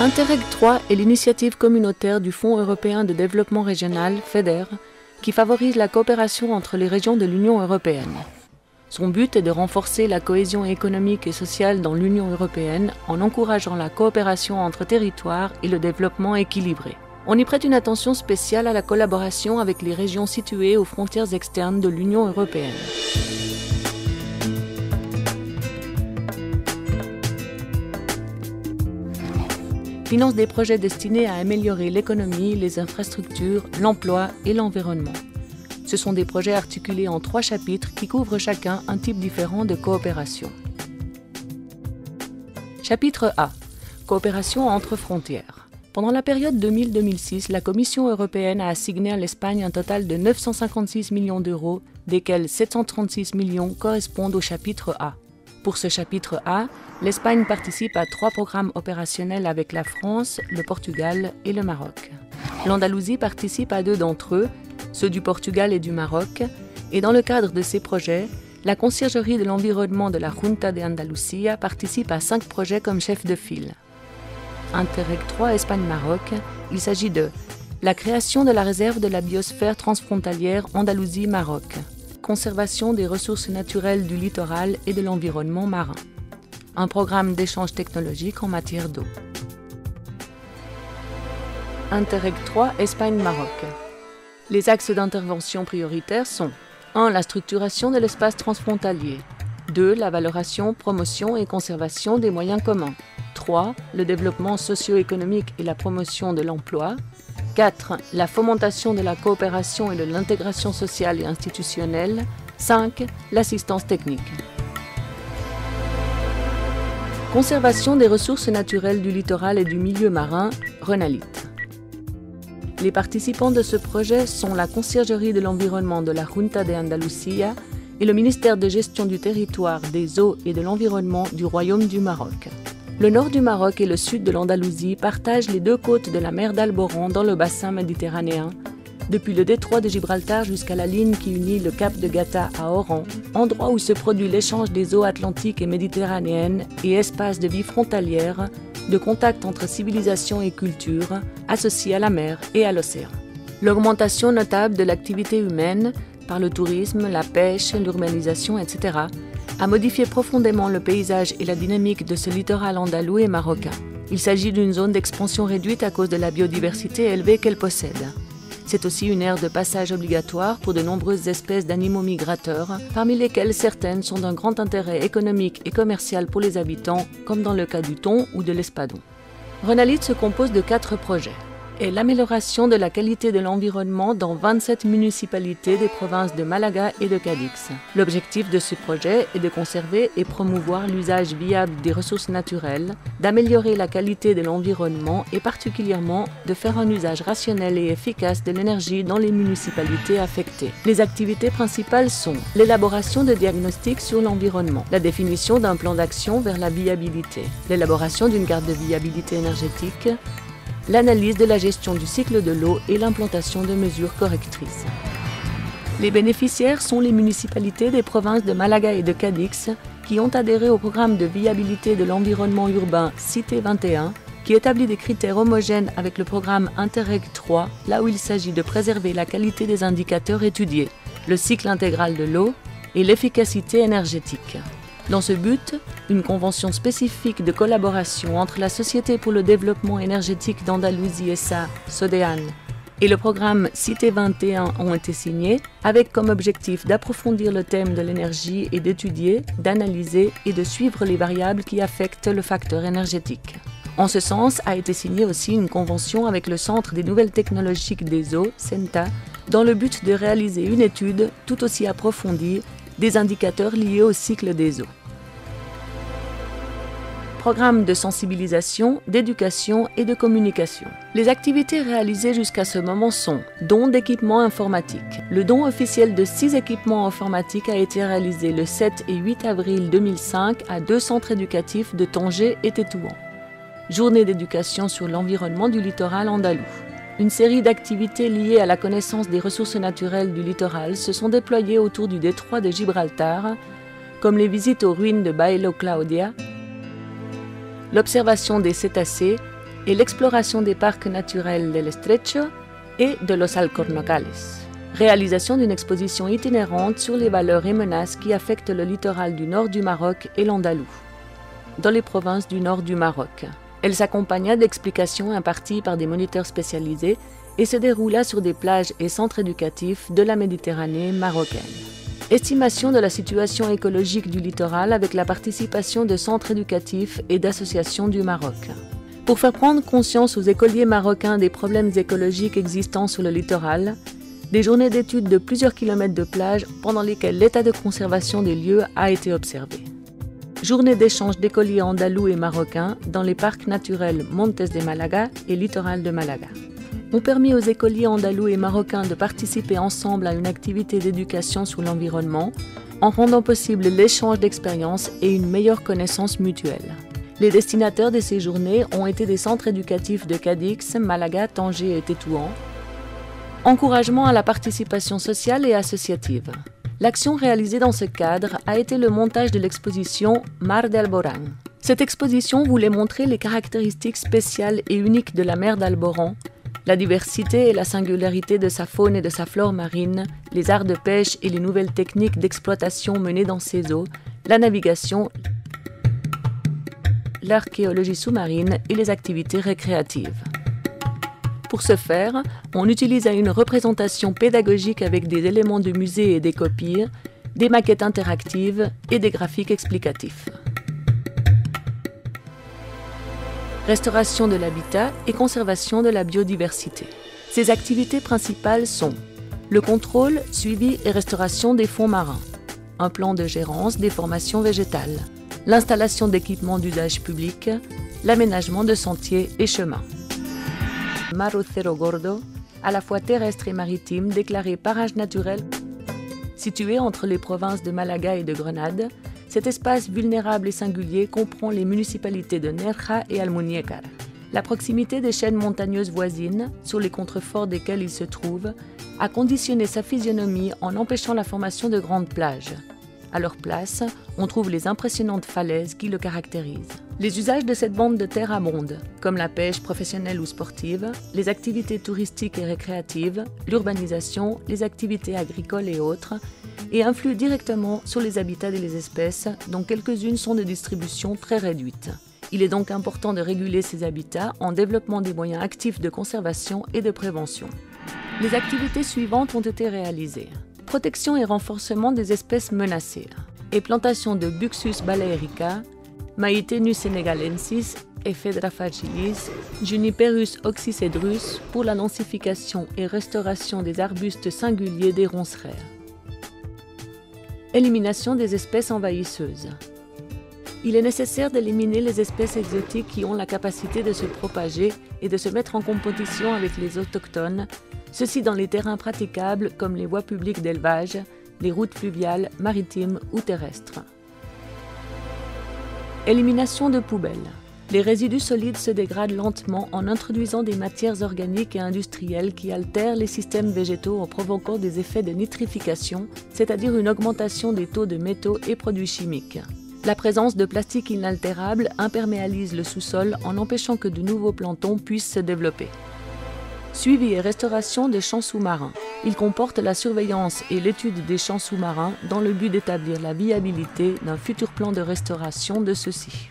Interreg 3 est l'initiative communautaire du Fonds européen de développement régional, FEDER, qui favorise la coopération entre les régions de l'Union européenne. Son but est de renforcer la cohésion économique et sociale dans l'Union européenne en encourageant la coopération entre territoires et le développement équilibré. On y prête une attention spéciale à la collaboration avec les régions situées aux frontières externes de l'Union européenne. Finance des projets destinés à améliorer l'économie, les infrastructures, l'emploi et l'environnement. Ce sont des projets articulés en 3 chapitres qui couvrent chacun un type différent de coopération. Chapitre A. Coopération entre frontières. Pendant la période 2000-2006, la Commission européenne a assigné à l'Espagne un total de 956 millions d'euros, desquels 736 millions correspondent au chapitre A. Pour ce chapitre A, l'Espagne participe à 3 programmes opérationnels avec la France, le Portugal et le Maroc. L'Andalousie participe à 2 d'entre eux, ceux du Portugal et du Maroc, et dans le cadre de ces projets, la Conciergerie de l'environnement de la Junta de Andalucía participe à 5 projets comme chef de file. Interreg 3 Espagne-Maroc, il s'agit de la création de la réserve de la biosphère transfrontalière Andalousie-Maroc, conservation des ressources naturelles du littoral et de l'environnement marin, un programme d'échange technologique en matière d'eau. Interreg 3 Espagne-Maroc. Les axes d'intervention prioritaires sont 1. La structuration de l'espace transfrontalier. 2. La valorisation, promotion et conservation des moyens communs. 3. Le développement socio-économique et la promotion de l'emploi. 4. La fomentation de la coopération et de l'intégration sociale et institutionnelle. 5. L'assistance technique. Conservation des ressources naturelles du littoral et du milieu marin, Renalit. Les participants de ce projet sont la Conciergerie de l'environnement de la Junta de Andalucía et le ministère de gestion du territoire, des eaux et de l'environnement du Royaume du Maroc. Le nord du Maroc et le sud de l'Andalousie partagent les 2 côtes de la mer d'Alboran dans le bassin méditerranéen, depuis le détroit de Gibraltar jusqu'à la ligne qui unit le cap de Gata à Oran, endroit où se produit l'échange des eaux atlantiques et méditerranéennes et espace de vie frontalière, de contact entre civilisation et culture, associés à la mer et à l'océan. L'augmentation notable de l'activité humaine, par le tourisme, la pêche, l'urbanisation, etc., a modifié profondément le paysage et la dynamique de ce littoral andalou et marocain. Il s'agit d'une zone d'expansion réduite à cause de la biodiversité élevée qu'elle possède. C'est aussi une aire de passage obligatoire pour de nombreuses espèces d'animaux migrateurs, parmi lesquelles certaines sont d'un grand intérêt économique et commercial pour les habitants, comme dans le cas du thon ou de l'espadon. Renalit se compose de 4 projets. Et l'amélioration de la qualité de l'environnement dans 27 municipalités des provinces de Malaga et de Cadix. L'objectif de ce projet est de conserver et promouvoir l'usage viable des ressources naturelles, d'améliorer la qualité de l'environnement et particulièrement de faire un usage rationnel et efficace de l'énergie dans les municipalités affectées. Les activités principales sont l'élaboration de diagnostics sur l'environnement, la définition d'un plan d'action vers la viabilité, l'élaboration d'une carte de viabilité énergétique, l'analyse de la gestion du cycle de l'eau et l'implantation de mesures correctrices. Les bénéficiaires sont les municipalités des provinces de Malaga et de Cadix qui ont adhéré au programme de viabilité de l'environnement urbain Cité 21 qui établit des critères homogènes avec le programme Interreg 3 là où il s'agit de préserver la qualité des indicateurs étudiés, le cycle intégral de l'eau et l'efficacité énergétique. Dans ce but, une convention spécifique de collaboration entre la Société pour le développement énergétique d'Andalousie SA, SODEAN, et le programme Cité 21 ont été signés, avec comme objectif d'approfondir le thème de l'énergie et d'étudier, d'analyser et de suivre les variables qui affectent le facteur énergétique. En ce sens, a été signée aussi une convention avec le Centre des nouvelles technologies des eaux, CENTA, dans le but de réaliser une étude tout aussi approfondie des indicateurs liés au cycle des eaux. Programme de sensibilisation, d'éducation et de communication. Les activités réalisées jusqu'à ce moment sont don d'équipements informatiques. Le don officiel de 6 équipements informatiques a été réalisé le 7 et 8 avril 2005 à 2 centres éducatifs de Tanger et Tétouan. Journée d'éducation sur l'environnement du littoral andalou. Une série d'activités liées à la connaissance des ressources naturelles du littoral se sont déployées autour du détroit de Gibraltar, comme les visites aux ruines de Baelo Claudia, l'observation des cétacés et l'exploration des parcs naturels del Estrecho et de Los Alcornocales. Réalisation d'une exposition itinérante sur les valeurs et menaces qui affectent le littoral du nord du Maroc et l'Andalou, dans les provinces du nord du Maroc. Elle s'accompagna d'explications imparties par des moniteurs spécialisés et se déroula sur des plages et centres éducatifs de la Méditerranée marocaine. Estimation de la situation écologique du littoral avec la participation de centres éducatifs et d'associations du Maroc. Pour faire prendre conscience aux écoliers marocains des problèmes écologiques existants sur le littoral, des journées d'études de plusieurs kilomètres de plage pendant lesquelles l'état de conservation des lieux a été observé. Journée d'échange d'écoliers andalous et marocains dans les parcs naturels Montes de Malaga et Littoral de Malaga ont permis aux écoliers andalous et marocains de participer ensemble à une activité d'éducation sur l'environnement en rendant possible l'échange d'expériences et une meilleure connaissance mutuelle. Les destinataires de ces journées ont été des centres éducatifs de Cadix, Malaga, Tanger et Tétouan. Encouragement à la participation sociale et associative. L'action réalisée dans ce cadre a été le montage de l'exposition Mar d'Alborán. Cette exposition voulait montrer les caractéristiques spéciales et uniques de la mer d'Alborán, la diversité et la singularité de sa faune et de sa flore marine, les arts de pêche et les nouvelles techniques d'exploitation menées dans ces eaux, la navigation, l'archéologie sous-marine et les activités récréatives. Pour ce faire, on utilisa une représentation pédagogique avec des éléments de musée et des copies, des maquettes interactives et des graphiques explicatifs. Restauration de l'habitat et conservation de la biodiversité. Ces activités principales sont le contrôle, suivi et restauration des fonds marins, un plan de gérance des formations végétales, l'installation d'équipements d'usage public, l'aménagement de sentiers et chemins. Mar Cerro Gordo, à la fois terrestre et maritime, déclaré parage naturel. Situé entre les provinces de Malaga et de Grenade, cet espace vulnérable et singulier comprend les municipalités de Nerja et Almuñécar. La proximité des chaînes montagneuses voisines, sur les contreforts desquels il se trouve, a conditionné sa physionomie en empêchant la formation de grandes plages. À leur place, on trouve les impressionnantes falaises qui le caractérisent. Les usages de cette bande de terre abondent, comme la pêche professionnelle ou sportive, les activités touristiques et récréatives, l'urbanisation, les activités agricoles et autres, et influent directement sur les habitats et les espèces, dont quelques-unes sont de distribution très réduite. Il est donc important de réguler ces habitats en développant des moyens actifs de conservation et de prévention. Les activités suivantes ont été réalisées. Protection et renforcement des espèces menacées et plantation de Buxus balearica, Maïtenus senegalensis, Ephedra fragilis, Juniperus oxycedrus pour la densification et restauration des arbustes singuliers des ronceraies. Élimination des espèces envahisseuses. Il est nécessaire d'éliminer les espèces exotiques qui ont la capacité de se propager et de se mettre en compétition avec les autochtones, ceci dans les terrains praticables comme les voies publiques d'élevage, les routes fluviales, maritimes ou terrestres. Élimination de poubelles. Les résidus solides se dégradent lentement en introduisant des matières organiques et industrielles qui altèrent les systèmes végétaux en provoquant des effets de nitrification, c'est-à-dire une augmentation des taux de métaux et produits chimiques. La présence de plastique inaltérable imperméabilise le sous-sol en empêchant que de nouveaux planctons puissent se développer. Suivi et restauration des champs sous-marins. Il comporte la surveillance et l'étude des champs sous-marins dans le but d'établir la viabilité d'un futur plan de restauration de ceux-ci.